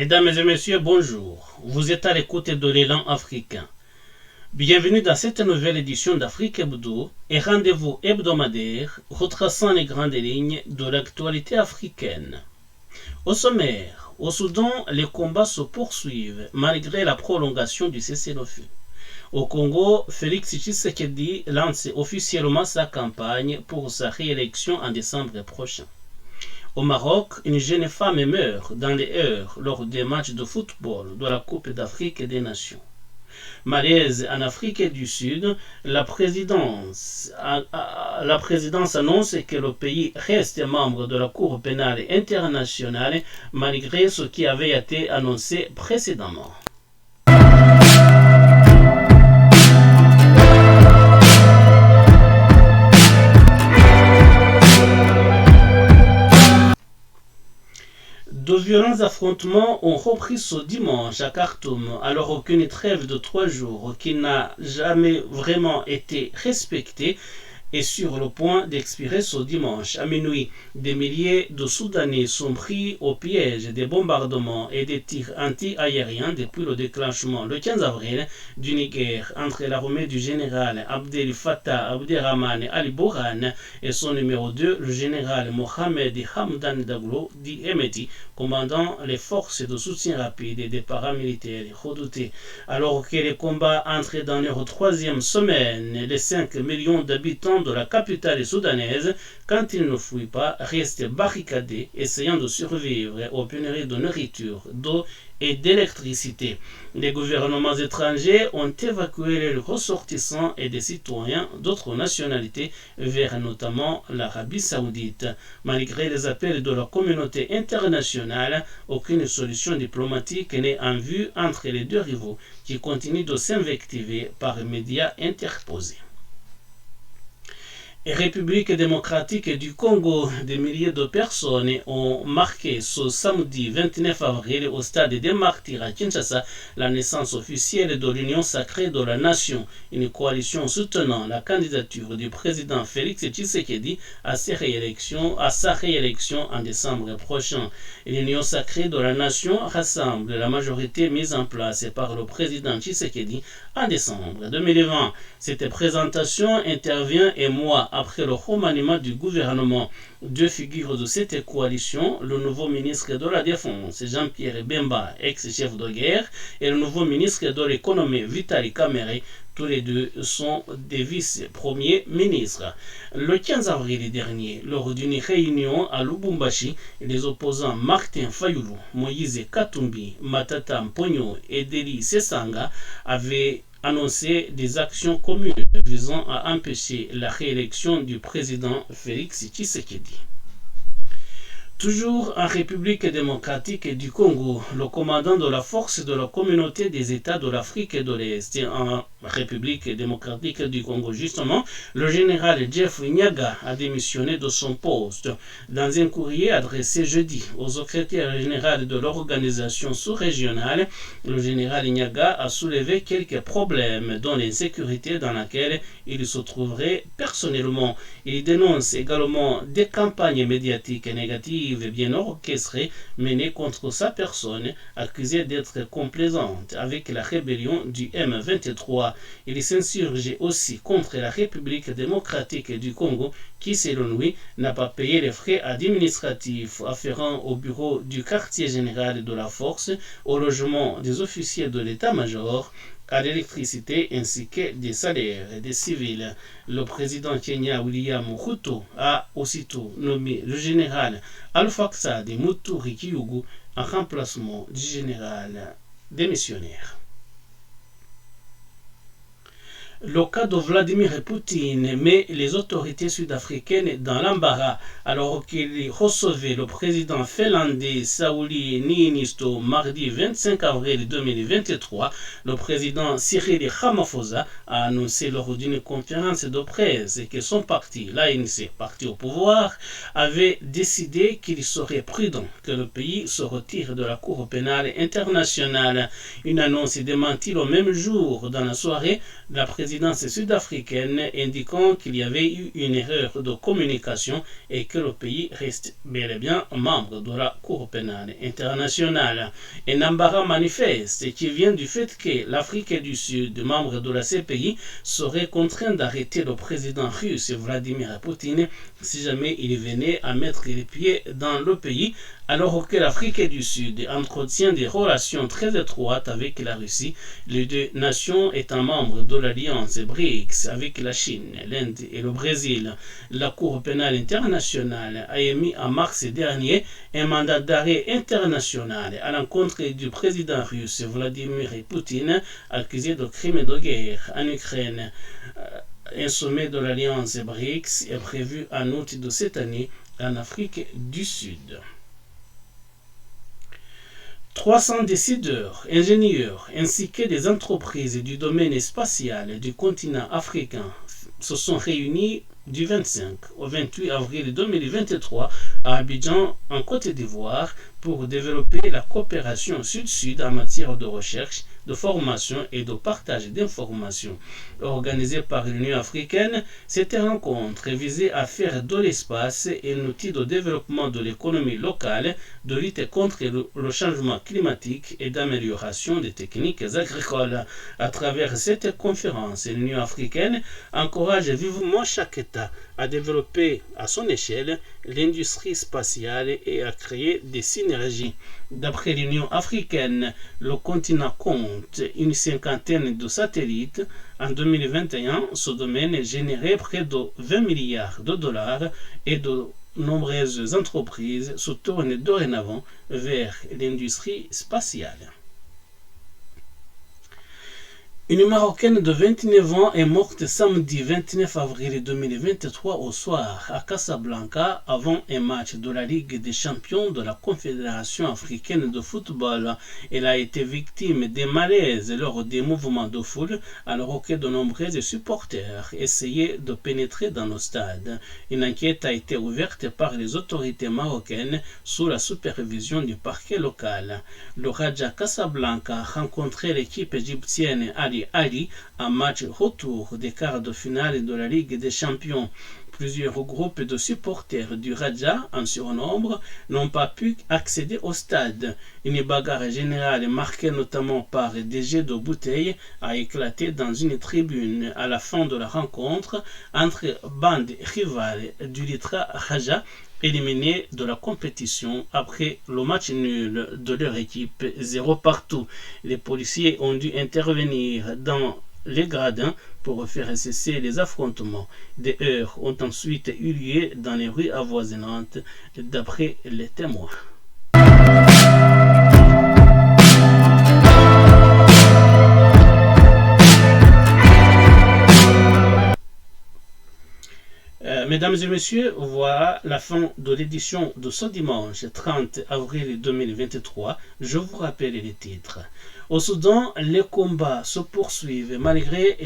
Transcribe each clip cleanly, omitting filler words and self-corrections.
Mesdames et messieurs, bonjour. Vous êtes à l'écoute de l'élan africain. Bienvenue dans cette nouvelle édition d'Afrique Hebdo et rendez-vous hebdomadaire retraçant les grandes lignes de l'actualité africaine. Au sommaire, au Soudan, les combats se poursuivent malgré la prolongation du cessez-le-feu. Au Congo, Félix Tshisekedi lance officiellement sa campagne pour sa réélection en décembre prochain. Au Maroc, une jeune femme meurt dans les heures lors des matchs de football de la Coupe d'Afrique des Nations. Malaise en Afrique du Sud, la présidence annonce que le pays reste membre de la Cour pénale internationale malgré ce qui avait été annoncé précédemment. De violents affrontements ont repris ce dimanche à Khartoum, alors qu'une trêve de 3 jours qui n'a jamais vraiment été respectée est sur le point d'expirer ce dimanche. À minuit, des milliers de Soudanais sont pris au piège des bombardements et des tirs anti-aériens depuis le déclenchement le 15 avril d'une guerre entre l'armée du général Abdel Fattah Abderrahmane Ali Bourhan et son numéro 2, le général Mohamed Hamdan Daglo, dit Hemeti, commandant les forces de soutien rapide et des paramilitaires redoutés. Alors que les combats entrent dans leur 3e semaine, les 5 millions d'habitants de la capitale soudanaise, quand ils ne fuient pas, restent barricadés, essayant de survivre aux pénuries de nourriture, d'eau et d'électricité. Les gouvernements étrangers ont évacué les ressortissants et des citoyens d'autres nationalités vers notamment l'Arabie Saoudite. Malgré les appels de la communauté internationale, aucune solution diplomatique n'est en vue entre les deux rivaux qui continuent de s'invectiver par médias interposés. République démocratique du Congo, des milliers de personnes ont marqué ce samedi 29 avril au stade des Martyrs à Kinshasa la naissance officielle de l'Union sacrée de la nation, une coalition soutenant la candidature du président Félix Tshisekedi à sa réélection en décembre prochain. L'Union sacrée de la nation rassemble la majorité mise en place par le président Tshisekedi en décembre 2020. Cette présentation intervient un mois après le remaniement du gouvernement. Deux figures de cette coalition, le nouveau ministre de la Défense, Jean-Pierre Bemba, ex-chef de guerre, et le nouveau ministre de l'économie, Vitali Kamere, tous les deux sont des vice-premiers ministres. Le 15 avril dernier, lors d'une réunion à Lubumbashi, les opposants Martin Fayulu, Moïse Katumbi, Matata Mponyo et Deli Sesanga avaient annoncer des actions communes visant à empêcher la réélection du président Félix Tshisekedi. Toujours en République démocratique du Congo, le commandant de la force de la communauté des États de l'Afrique de l'Est en République démocratique du Congo, justement, le général Jeff Nyaga a démissionné de son poste. Dans un courrier adressé jeudi au secrétaire général de l'organisation sous-régionale, le général Nyaga a soulevé quelques problèmes, dont l'insécurité dans laquelle il se trouverait personnellement. Il dénonce également des campagnes médiatiques négatives bien orchestrée menée contre sa personne, accusée d'être complaisante avec la rébellion du M23. Il s'insurge aussi contre la République démocratique du Congo qui, selon lui, n'a pas payé les frais administratifs afférents au bureau du quartier général de la force, au logement des officiers de l'état-major, à l'électricité ainsi que des salaires des civils. Le président Kenya William Ruto a aussitôt nommé le général Alpha Ksade Muturi Kiyugu en remplacement du général démissionnaire. Le cas de Vladimir Poutine met les autorités sud-africaines dans l'embarras alors qu'il recevait le président finlandais Sauli Niinisto mardi 25 avril 2023. Le président Cyril Ramaphosa a annoncé lors d'une conférence de presse que son parti, l'ANC, parti au pouvoir, avait décidé qu'il serait prudent que le pays se retire de la Cour pénale internationale. Une annonce démentie le même jour dans la soirée. La présidente présidence sud-africaine, indiquant qu'il y avait eu une erreur de communication et que le pays reste bel et bien membre de la Cour pénale internationale. Un embarras manifeste qui vient du fait que l'Afrique du Sud, membre de la CPI, serait contraint d'arrêter le président russe Vladimir Poutine si jamais il venait à mettre les pieds dans le pays, alors que l'Afrique du Sud entretient des relations très étroites avec la Russie, les deux nations étant membres de l'alliance BRICS avec la Chine, l'Inde et le Brésil. La Cour pénale internationale a émis en mars dernier un mandat d'arrêt international à l'encontre du président russe Vladimir Poutine, accusé de crimes de guerre en Ukraine. Un sommet de l'alliance BRICS est prévu en août de cette année en Afrique du Sud. 300 décideurs, ingénieurs ainsi que des entreprises du domaine spatial du continent africain se sont réunis du 25 au 28 avril 2023 à Abidjan, en Côte d'Ivoire, pour développer la coopération sud-sud en matière de recherche, de formation et de partage d'informations. Organisée par l'Union africaine, cette rencontre visait à faire de l'espace un outil de développement de l'économie locale, de lutte contre le changement climatique et d'amélioration des techniques agricoles. À travers cette conférence, l'Union africaine encourage vivement chaque État à développer à son échelle l'industrie spatiale et à créer des synergies. D'après l'Union africaine, le continent compte une cinquantaine de satellites. En 2021, ce domaine générait près de 20 milliards de dollars et de nombreuses entreprises se tournent dorénavant vers l'industrie spatiale. Une Marocaine de 29 ans est morte samedi 29 avril 2023 au soir à Casablanca avant un match de la Ligue des champions de la Confédération africaine de football. Elle a été victime d'un malaise lors des mouvements de foule alors que de nombreux supporters essayaient de pénétrer dans le stade. Une enquête a été ouverte par les autorités marocaines sous la supervision du parquet local. Le Raja Casablanca a rencontré l'équipe égyptienne Ali en match retour des quarts de finale de la Ligue des champions. Plusieurs groupes de supporters du Raja, en surnombre, n'ont pas pu accéder au stade. Une bagarre générale marquée notamment par des jets de bouteilles a éclaté dans une tribune à la fin de la rencontre entre bandes rivales du Litra Raja, éliminés de la compétition après le match nul de leur équipe 0 partout. Les policiers ont dû intervenir dans les gradins pour faire cesser les affrontements. Des heurts ont ensuite eu lieu dans les rues avoisinantes, d'après les témoins. Mesdames et messieurs, voilà la fin de l'édition de ce dimanche 30 avril 2023. Je vous rappelle les titres. Au Soudan, les combats se poursuivent malgré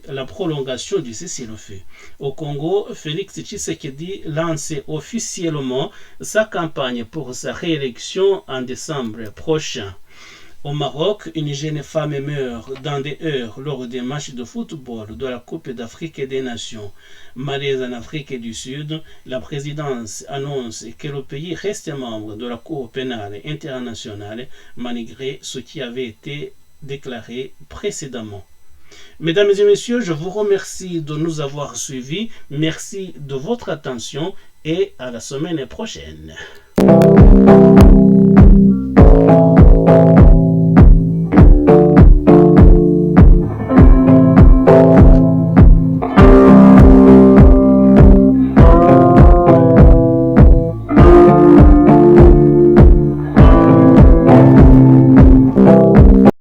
la prolongation du cessez-le-feu. Au Congo, Félix Tshisekedi lance officiellement sa campagne pour sa réélection en décembre prochain. Au Maroc, une jeune femme meurt dans des heurts lors des matchs de football de la Coupe d'Afrique des Nations. Malaise en Afrique du Sud, la présidence annonce que le pays reste membre de la Cour pénale internationale malgré ce qui avait été déclaré précédemment. Mesdames et messieurs, je vous remercie de nous avoir suivis. Merci de votre attention et à la semaine prochaine.